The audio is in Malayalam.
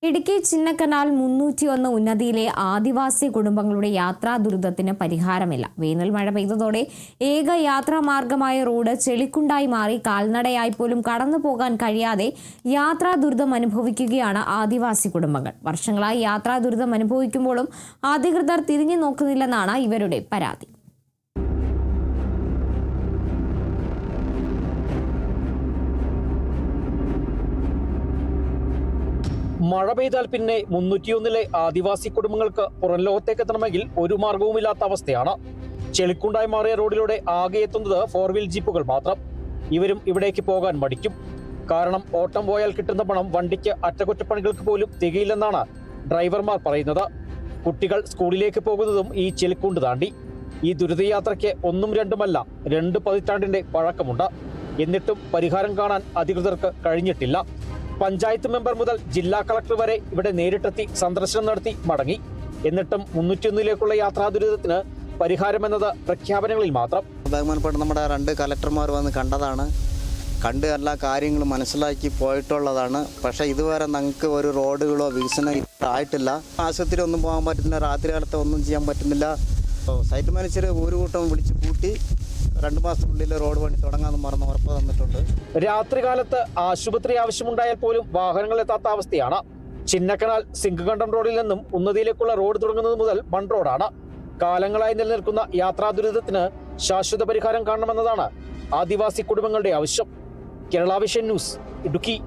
ഇടുക്കി ചിന്നക്കനാൽ 301 ഉന്നതിയിലെ ആദിവാസി കുടുംബങ്ങളുടെ യാത്രാ ദുരിതത്തിന് പരിഹാരമില്ല. വേനൽ മഴ പെയ്തതോടെ ഏക യാത്രാമാർഗമായ റോഡ് ചെളിക്കുണ്ടായി മാറി കാൽനടയായി പോലും കടന്നു പോകാൻ കഴിയാതെ യാത്രാ ദുരിതം അനുഭവിക്കുകയാണ് ആദിവാസി കുടുംബങ്ങൾ. വർഷങ്ങളായി യാത്രാ ദുരിതം അനുഭവിക്കുമ്പോഴും അധികൃതർ തിരിഞ്ഞു നോക്കുന്നില്ലെന്നാണ് ഇവരുടെ പരാതി. മഴ പെയ്താൽ പിന്നെ 301 ആദിവാസി കുടുംബങ്ങൾക്ക് പുറം ലോകത്തേക്ക് എത്തണമെങ്കിൽ ഒരു മാർഗവുമില്ലാത്ത അവസ്ഥയാണ്. ചെളിക്കുണ്ടായി മാറിയ റോഡിലൂടെ ആകെ എത്തുന്നത് 4 വീൽ ജീപ്പുകൾ മാത്രം. ഇവരും ഇവിടേക്ക് പോകാൻ മടിക്കും. കാരണം ഓട്ടം പോയാൽ കിട്ടുന്ന പണം വണ്ടിക്ക് അറ്റകുറ്റപ്പണികൾക്ക് പോലും തികയില്ലെന്നാണ് ഡ്രൈവർമാർ പറയുന്നത്. കുട്ടികൾ സ്കൂളിലേക്ക് പോകുന്നതും ഈ ചെളിക്കുണ്ട് താണ്ടി. ഈ ദുരിതയാത്രയ്ക്ക് ഒന്നും രണ്ടുമല്ല 2 പതിറ്റാണ്ടിന്റെ പഴക്കമുണ്ട്. എന്നിട്ടും പരിഹാരം കാണാൻ അധികൃതർക്ക് കഴിഞ്ഞിട്ടില്ല. പഞ്ചായത്ത് മെമ്പർ മുതൽ ജില്ലാ കളക്ടർ വരെ ഇവിടെ നേരിട്ടെത്തി സന്ദർശനം നടത്തി മടങ്ങി. എന്നിട്ടും 301 യാത്രാ ദുരിതത്തിന് പരിഹാരമെന്നത് പ്രഖ്യാപനങ്ങളിൽ മാത്രം. ബഹുമാനപ്പെട്ട നമ്മുടെ 2 കലക്ടർമാർ വന്ന് കണ്ടതാണ്, കണ്ട് എല്ലാ കാര്യങ്ങളും മനസ്സിലാക്കി പോയിട്ടുള്ളതാണ്. പക്ഷേ ഇതുവരെ ഞങ്ങൾക്ക് ഒരു റോഡുകളോ വികസനം ആയിട്ടില്ല. ആശുപത്രി ഒന്നും പോകാൻ പറ്റുന്നില്ല, രാത്രി കാലത്ത് ഒന്നും ചെയ്യാൻ പറ്റുന്നില്ല. സൈറ്റ് മാനേജർ ഒരു കൂട്ടം വിളിച്ച് കൂട്ടി 2 മാസത്തിനുള്ളിൽ റോഡ് പണി തുടങ്ങാമെന്ന് പറഞ്ഞ് ഉറപ്പ് തന്നിട്ടുണ്ട്. രാത്രികാലത്ത് ആശുപത്രി ആവശ്യമുണ്ടായാൽ പോലും വാഹനങ്ങൾ എത്താത്ത അവസ്ഥയാണ്. ചിന്നക്കനാൽ സിംഗകണ്ഠം റോഡിൽ നിന്നും ഉന്നതിയിലേക്കുള്ള റോഡ് തുടങ്ങുന്നത് മുതൽ മൺ റോഡാണ്. കാലങ്ങളായി നിലനിൽക്കുന്ന യാത്രാ ദുരിതത്തിന് ശാശ്വത പരിഹാരം കാണണമെന്നതാണ് ആദിവാസി കുടുംബങ്ങളുടെ ആവശ്യം. Kerala vision news, Idukki.